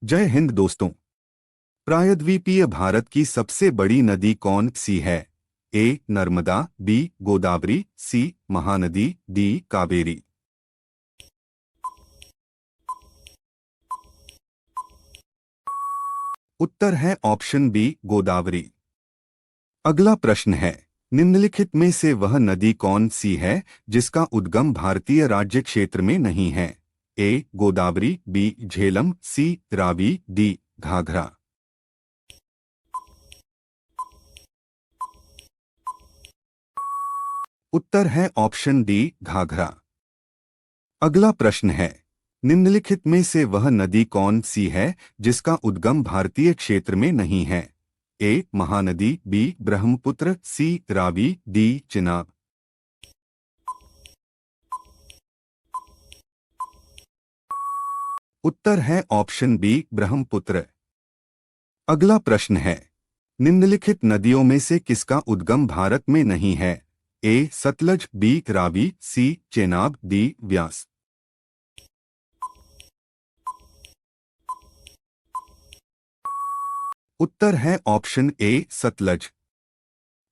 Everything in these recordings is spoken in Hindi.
जय हिंद दोस्तों। प्रायद्वीपीय भारत की सबसे बड़ी नदी कौन सी है? ए नर्मदा, बी गोदावरी, सी महानदी, डी कावेरी। उत्तर है ऑप्शन बी गोदावरी। अगला प्रश्न है, निम्नलिखित में से वह नदी कौन सी है जिसका उद्गम भारतीय राज्य क्षेत्र में नहीं है? ए गोदावरी, बी झेलम, सी रावी, डी घाघरा। उत्तर है ऑप्शन डी घाघरा। अगला प्रश्न है, निम्नलिखित में से वह नदी कौन सी है जिसका उद्गम भारतीय क्षेत्र में नहीं है? ए महानदी, बी ब्रह्मपुत्र, सी रावी, डी चिनाब। उत्तर है ऑप्शन बी ब्रह्मपुत्र। अगला प्रश्न है, निम्नलिखित नदियों में से किसका उद्गम भारत में नहीं है? ए सतलज, बी रावी, सी चेनाब, डी व्यास। उत्तर है ऑप्शन ए सतलज।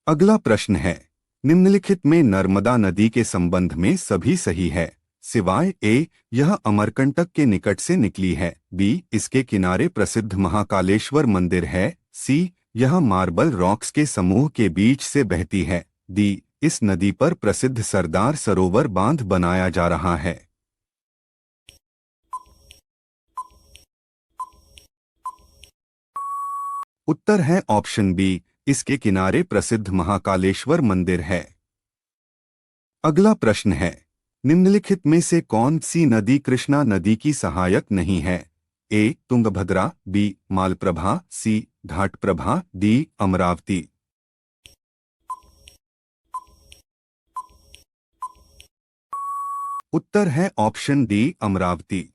अगला प्रश्न है, निम्नलिखित में नर्मदा नदी के संबंध में सभी सही है सिवाय ए यह अमरकंटक के निकट से निकली है, बी इसके किनारे प्रसिद्ध महाकालेश्वर मंदिर है, सी यह मार्बल रॉक्स के समूह के बीच से बहती है, डी इस नदी पर प्रसिद्ध सरदार सरोवर बांध बनाया जा रहा है। उत्तर है ऑप्शन बी इसके किनारे प्रसिद्ध महाकालेश्वर मंदिर है। अगला प्रश्न है, निम्नलिखित में से कौन सी नदी कृष्णा नदी की सहायक नहीं है? ए तुंगभद्रा, बी मालप्रभा, सी घाटप्रभा, डी अमरावती। उत्तर है ऑप्शन डी अमरावती।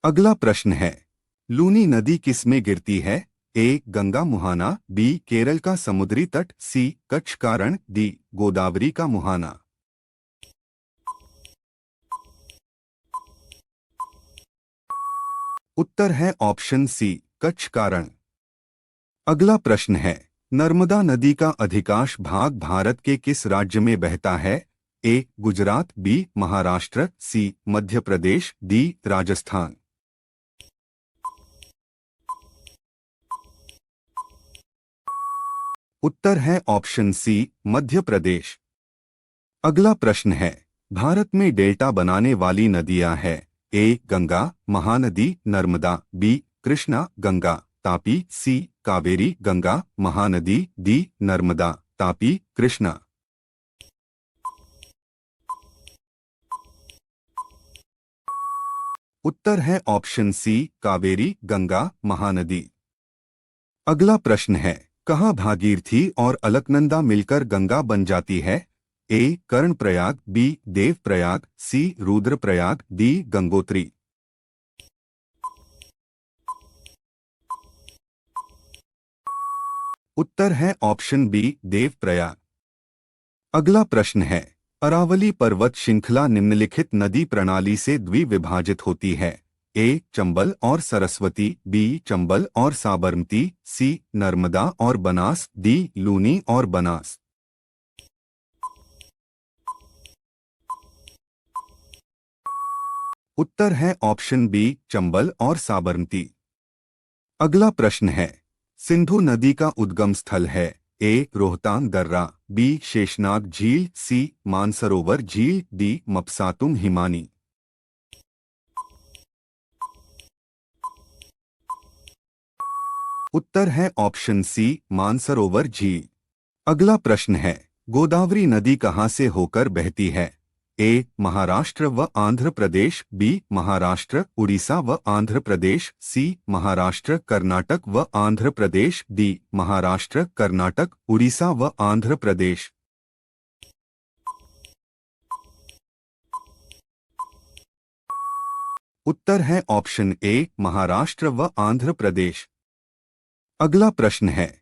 अगला प्रश्न है, लूनी नदी किस में गिरती है? ए गंगा मुहाना, बी केरल का समुद्री तट, सी कच्छ कारण, डी गोदावरी का मुहाना। उत्तर है ऑप्शन सी कच्छ कारण। अगला प्रश्न है, नर्मदा नदी का अधिकांश भाग भारत के किस राज्य में बहता है? ए गुजरात, बी महाराष्ट्र, सी मध्य प्रदेश, डी राजस्थान। उत्तर है ऑप्शन सी मध्य प्रदेश। अगला प्रश्न है, भारत में डेल्टा बनाने वाली नदियां हैं? ए गंगा, महानदी, नर्मदा, बी कृष्णा गंगा तापी, सी कावेरी गंगा महानदी, डी नर्मदा तापी कृष्णा। उत्तर है ऑप्शन सी कावेरी गंगा महानदी। अगला प्रश्न है, कहाँ भागीरथी और अलकनंदा मिलकर गंगा बन जाती है? ए कर्णप्रयाग, बी देवप्रयाग, सी रुद्रप्रयाग, डी गंगोत्री। उत्तर है ऑप्शन बी देवप्रयाग। अगला प्रश्न है, अरावली पर्वत श्रृंखला निम्नलिखित नदी प्रणाली से द्विविभाजित होती है? ए चंबल और सरस्वती, बी चंबल और साबरमती, सी नर्मदा और बनास, डी लूनी और बनास। उत्तर है ऑप्शन बी चंबल और साबरमती। अगला प्रश्न है, सिंधु नदी का उद्गम स्थल है? ए रोहतांग दर्रा, बी शेषनाग झील, सी मानसरोवर झील, डी मपसातुम हिमानी। उत्तर है ऑप्शन सी मानसरोवर झील। अगला प्रश्न है, गोदावरी नदी कहाँ से होकर बहती है? ए महाराष्ट्र व आंध्र प्रदेश, बी महाराष्ट्र उड़ीसा व आंध्र प्रदेश, सी महाराष्ट्र कर्नाटक व आंध्र प्रदेश, डी महाराष्ट्र कर्नाटक उड़ीसा व आंध्र प्रदेश। उत्तर है ऑप्शन ए महाराष्ट्र व आंध्र प्रदेश। अगला प्रश्न है,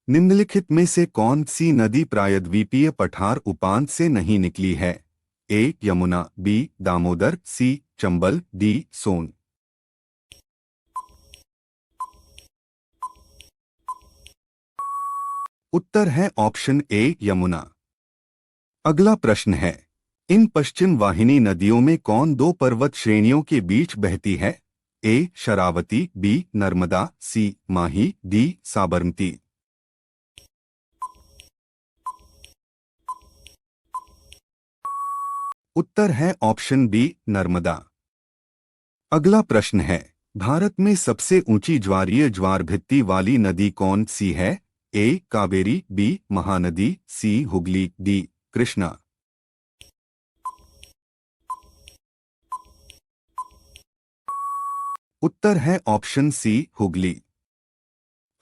निम्नलिखित में से कौन सी नदी प्रायद्वीपीय पठार उपांत से नहीं निकली है? ए यमुना, बी दामोदर, सी चंबल, डी सोन। उत्तर है ऑप्शन ए यमुना। अगला प्रश्न है, इन पश्चिम वाहिनी नदियों में कौन दो पर्वत श्रेणियों के बीच बहती है? ए शरावती, बी नर्मदा, सी माही, डी साबरमती। उत्तर है ऑप्शन बी नर्मदा। अगला प्रश्न है, भारत में सबसे ऊंची ज्वारीय ज्वार भित्ति वाली नदी कौन सी है? ए कावेरी, बी महानदी, सी हुगली, डी कृष्णा। उत्तर है ऑप्शन सी हुगली।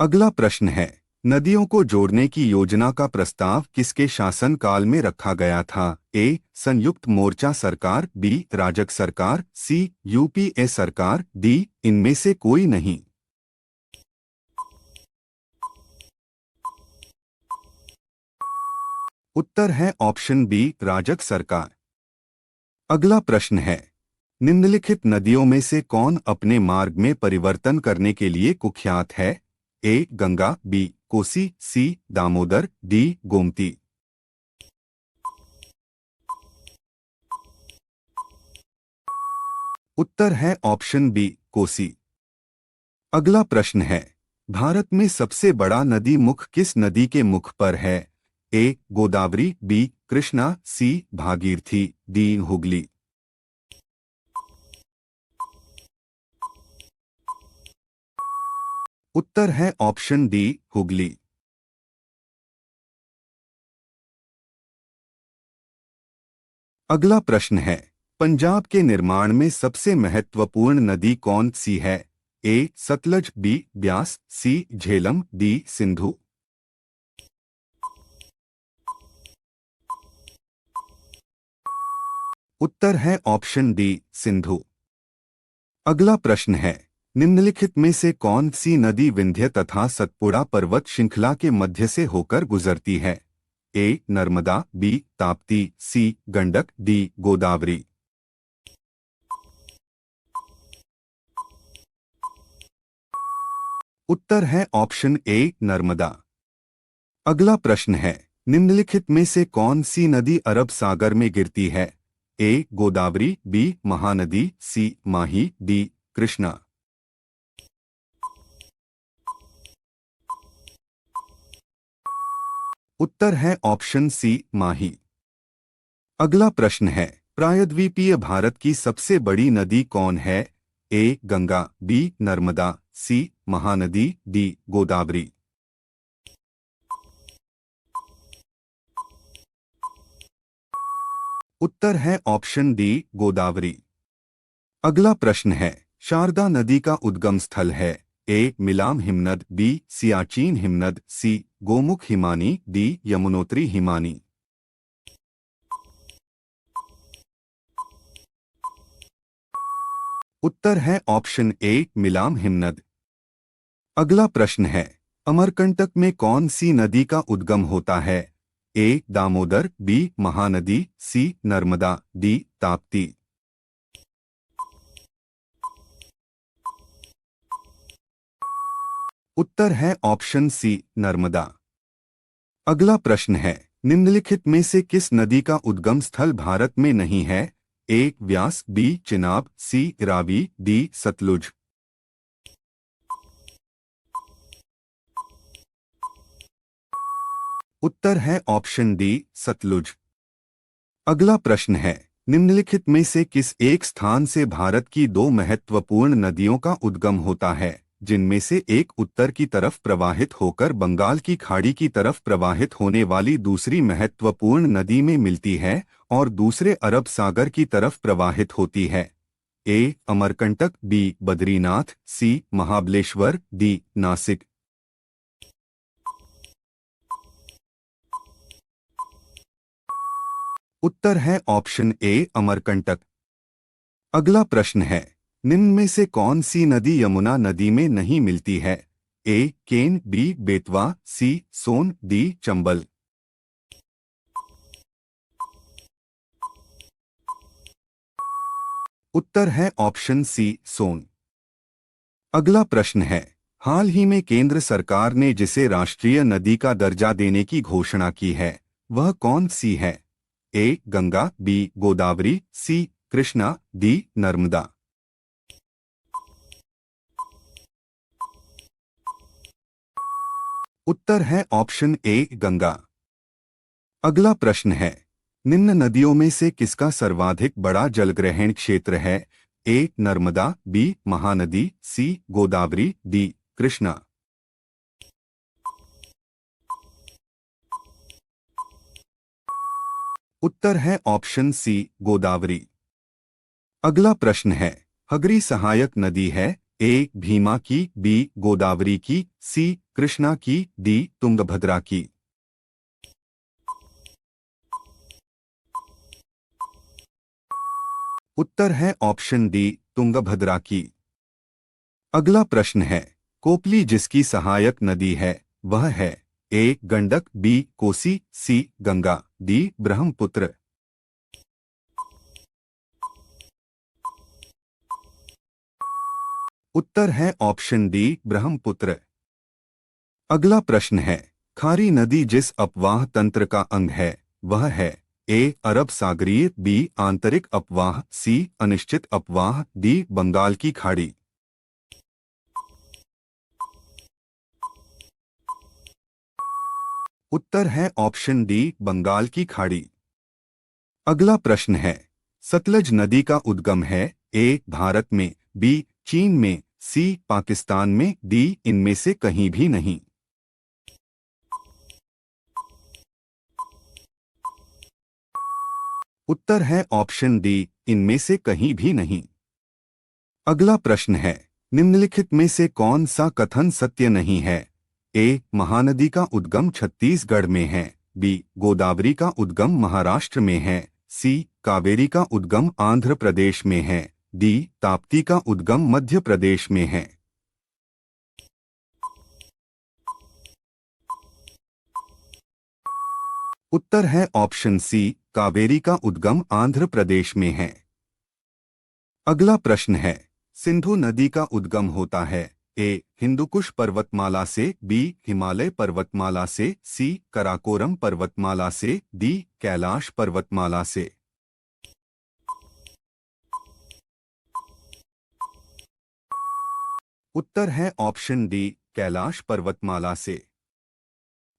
अगला प्रश्न है, नदियों को जोड़ने की योजना का प्रस्ताव किसके शासनकाल में रखा गया था? ए संयुक्त मोर्चा सरकार, बी राजग सरकार, सी यूपीए सरकार, डी इनमें से कोई नहीं। उत्तर है ऑप्शन बी राजग सरकार। अगला प्रश्न है, निम्नलिखित नदियों में से कौन अपने मार्ग में परिवर्तन करने के लिए कुख्यात है? ए गंगा, बी कोसी, सी दामोदर, डी गोमती। उत्तर है ऑप्शन बी कोसी। अगला प्रश्न है, भारत में सबसे बड़ा नदी मुख किस नदी के मुख पर है? ए गोदावरी, बी कृष्णा, सी भागीरथी, डी हुगली। उत्तर है ऑप्शन डी हुगली। अगला प्रश्न है, पंजाब के निर्माण में सबसे महत्वपूर्ण नदी कौन सी है? ए सतलज, बी ब्यास, सी झेलम, डी सिंधु। उत्तर है ऑप्शन डी सिंधु। अगला प्रश्न है, निम्नलिखित में से कौन सी नदी विंध्य तथा सतपुड़ा पर्वत श्रृंखला के मध्य से होकर गुजरती है? ए नर्मदा, बी ताप्ती, सी गंडक, डी गोदावरी। उत्तर है ऑप्शन ए नर्मदा। अगला प्रश्न है, निम्नलिखित में से कौन सी नदी अरब सागर में गिरती है? ए गोदावरी, बी महानदी, सी माही, डी कृष्णा। उत्तर है ऑप्शन सी माही। अगला प्रश्न है, प्रायद्वीपीय भारत की सबसे बड़ी नदी कौन है? ए गंगा, बी नर्मदा, सी महानदी, डी गोदावरी। उत्तर है ऑप्शन डी गोदावरी। अगला प्रश्न है, शारदा नदी का उद्गम स्थल है? ए मिलाम हिमनद, बी सियाचिन हिमनद, सी गोमुख हिमानी, डी यमुनोत्री हिमानी। उत्तर है ऑप्शन ए मिलाम हिमनद। अगला प्रश्न है, अमरकंटक में कौन सी नदी का उद्गम होता है? ए दामोदर, बी महानदी, सी नर्मदा, डी ताप्ती। उत्तर है ऑप्शन सी नर्मदा। अगला प्रश्न है, निम्नलिखित में से किस नदी का उद्गम स्थल भारत में नहीं है? ए व्यास, बी चिनाब, सी रावी, डी सतलुज। उत्तर है ऑप्शन डी सतलुज। अगला प्रश्न है, निम्नलिखित में से किस एक स्थान से भारत की दो महत्वपूर्ण नदियों का उद्गम होता है, जिनमें से एक उत्तर की तरफ प्रवाहित होकर बंगाल की खाड़ी की तरफ प्रवाहित होने वाली दूसरी महत्वपूर्ण नदी में मिलती है और दूसरे अरब सागर की तरफ प्रवाहित होती है? ए अमरकंटक, बी बद्रीनाथ, सी महाबलेश्वर, डी नासिक। उत्तर है ऑप्शन ए अमरकंटक। अगला प्रश्न है, निम्न में से कौन सी नदी यमुना नदी में नहीं मिलती है? ए केन, बी बेतवा, सी सोन, डी चंबल। उत्तर है ऑप्शन सी सोन। अगला प्रश्न है, हाल ही में केंद्र सरकार ने जिसे राष्ट्रीय नदी का दर्जा देने की घोषणा की है वह कौन सी है? ए गंगा, बी गोदावरी, सी कृष्णा, डी नर्मदा। उत्तर है ऑप्शन ए गंगा। अगला प्रश्न है, निम्न नदियों में से किसका सर्वाधिक बड़ा जलग्रहण क्षेत्र है? ए नर्मदा, बी महानदी, सी गोदावरी, डी कृष्णा। उत्तर है ऑप्शन सी गोदावरी। अगला प्रश्न है, हगरी सहायक नदी है ए भीमा की, बी गोदावरी की, सी कृष्णा की, डी तुंगभद्रा की। उत्तर है ऑप्शन डी तुंगभद्रा की। अगला प्रश्न है, कोपली जिसकी सहायक नदी है वह है ए गंडक, बी कोसी, सी गंगा, डी ब्रह्मपुत्र। उत्तर है ऑप्शन डी ब्रह्मपुत्र। अगला प्रश्न है, खारी नदी जिस अपवाह तंत्र का अंग है वह है ए अरब सागरीय, बी आंतरिक अपवाह, सी अनिश्चित अपवाह, डी बंगाल की खाड़ी। उत्तर है ऑप्शन डी बंगाल की खाड़ी। अगला प्रश्न है, सतलज नदी का उद्गम है ए भारत में, बी चीन में, सी पाकिस्तान में, डी इनमें से कहीं भी नहीं। उत्तर है ऑप्शन डी इनमें से कहीं भी नहीं। अगला प्रश्न है, निम्नलिखित में से कौन सा कथन सत्य नहीं है? ए महानदी का उद्गम छत्तीसगढ़ में है, बी गोदावरी का उद्गम महाराष्ट्र में है, सी कावेरी का उद्गम आंध्र प्रदेश में है, डी ताप्ती का उद्गम मध्य प्रदेश में है। उत्तर है ऑप्शन सी कावेरी का उद्गम आंध्र प्रदेश में है। अगला प्रश्न है, सिंधु नदी का उद्गम होता है ए हिंदुकुश पर्वतमाला से, बी हिमालय पर्वतमाला से, सी कराकोरम पर्वतमाला से, डी कैलाश पर्वतमाला से। उत्तर है ऑप्शन डी कैलाश पर्वतमाला से।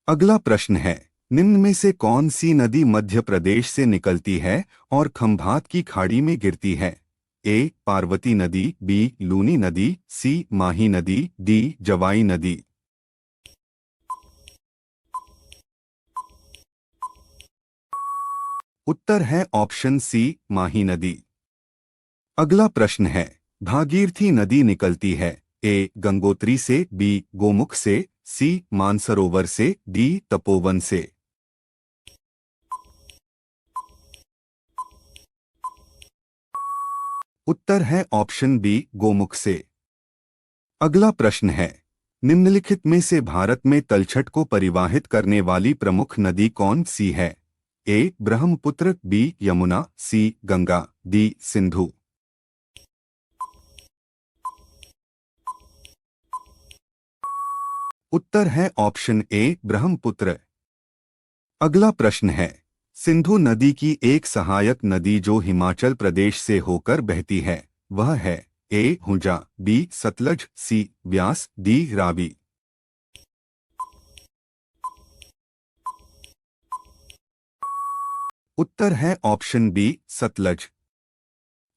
अगला प्रश्न है, निम्न में से कौन सी नदी मध्य प्रदेश से निकलती है और खंभात की खाड़ी में गिरती है? ए पार्वती नदी, बी लूनी नदी, सी माही नदी, डी जवाई नदी। उत्तर है ऑप्शन सी माही नदी। अगला प्रश्न है, भागीरथी नदी निकलती है ए गंगोत्री से, बी गोमुख से, सी मानसरोवर से, डी तपोवन से। उत्तर है ऑप्शन बी गोमुख से। अगला प्रश्न है, निम्नलिखित में से भारत में तलछट को परिवाहित करने वाली प्रमुख नदी कौन सी है? ए ब्रह्मपुत्र, बी यमुना, सी गंगा, डी सिंधु। उत्तर है ऑप्शन ए ब्रह्मपुत्र। अगला प्रश्न है, सिंधु नदी की एक सहायक नदी जो हिमाचल प्रदेश से होकर बहती है वह है ए हुंजा, बी सतलज, सी व्यास, डी रावी। उत्तर है ऑप्शन बी सतलज।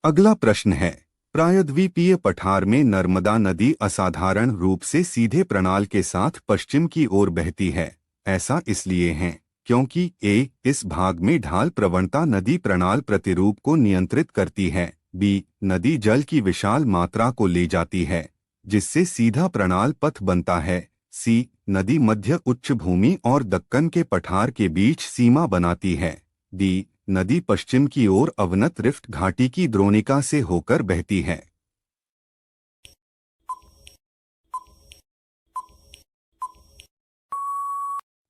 अगला प्रश्न है, प्रायद्वीपीय पठार में नर्मदा नदी असाधारण रूप से सीधे प्रणाल के साथ पश्चिम की ओर बहती है। ऐसा इसलिए है क्योंकि ए इस भाग में ढाल प्रवणता नदी प्रणाल प्रतिरूप को नियंत्रित करती है, बी नदी जल की विशाल मात्रा को ले जाती है जिससे सीधा प्रणाल पथ बनता है, सी नदी मध्य उच्च भूमि और दक्कन के पठार के बीच सीमा बनाती है, डी नदी पश्चिम की ओर अवनत रिफ्ट घाटी की द्रोणिका से होकर बहती है।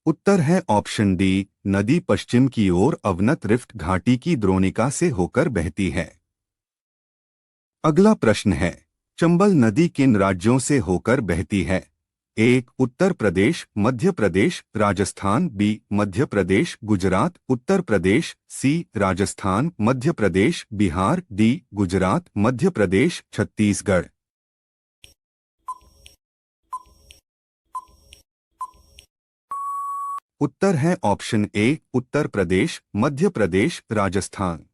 उत्तर है ऑप्शन डी नदी पश्चिम की ओर अवनत रिफ्ट घाटी की द्रोणिका से होकर बहती है। अगला प्रश्न है, चंबल नदी किन राज्यों से होकर बहती है? ए उत्तर प्रदेश, मध्य प्रदेश, राजस्थान। बी मध्य प्रदेश, गुजरात, उत्तर प्रदेश। सी राजस्थान, मध्य प्रदेश, बिहार। डी गुजरात, मध्य प्रदेश, छत्तीसगढ़। उत्तर है ऑप्शन ए उत्तर प्रदेश, मध्य प्रदेश, राजस्थान।